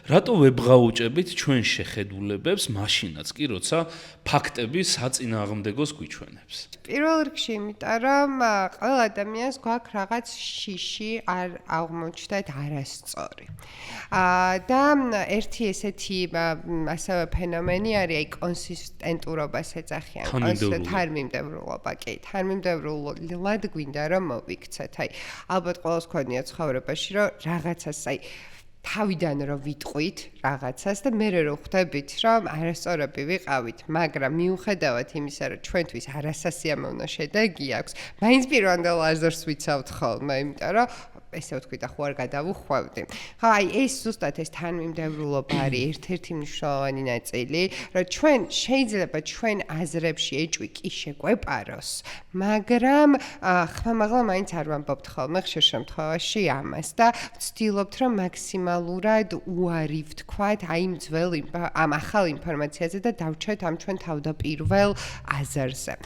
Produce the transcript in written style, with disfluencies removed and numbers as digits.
რატო ვებღაუჭებით ჩვენ შეხედულებებს მაშინაც კი, როცა ფაქტები საწინააღმდეგოს გვიჩვენებს? პირველ რიგში იმიტომ, რომ ყველა ადამიანს გვაქვს რაღაც შიში არ აღმოჩნდეთ არასწორი. და ერთი ესეთი ასევე ფენომენი არის აი კონსისტენტურობას ეძახიან. თანმიმდევრულობა, კი, თანმიმდევრულად გვინდა რომ მოვიქცეთ. აი, ალბათ ყველას გვქონია ცხოვრებაში, რომ რაღაცას აი თავიდან რომ ვიტყვით რაღაცას და მერე რომ ხვდებით, რომ არასწორები ვიყავით, მაგრამ მიუხედავად იმისა, რომ ჩვენთვის არასასიამოვნო შედეგი აქვს, მაინც პირვანდელ აზრს ვიცავთ ხოლმე, იმიტომ რომ ესე ვთქვით, ახლა არ გადავუხვევდი. ხო, აი ეს ზუსტად ეს თანმიმდევრულობა არის ერთ-ერთი მნიშვნელოვანი ნაწილი, რომ ჩვენ შეიძლება ჩვენ აზრებში ეჭვი კი შეგვეპაროს, მაგრამ ხმამაღლა მაინც არ ვამბობთ ხოლმე ხშირ შემთხვევაში ამას და ვცდილობთ, რომ მაქსიმალურად უარი ვთქვათ აი ამ ახალ ინფორმაციაზე და დავჩეთ ამ ჩვენ თავდაპირველ აზრზე.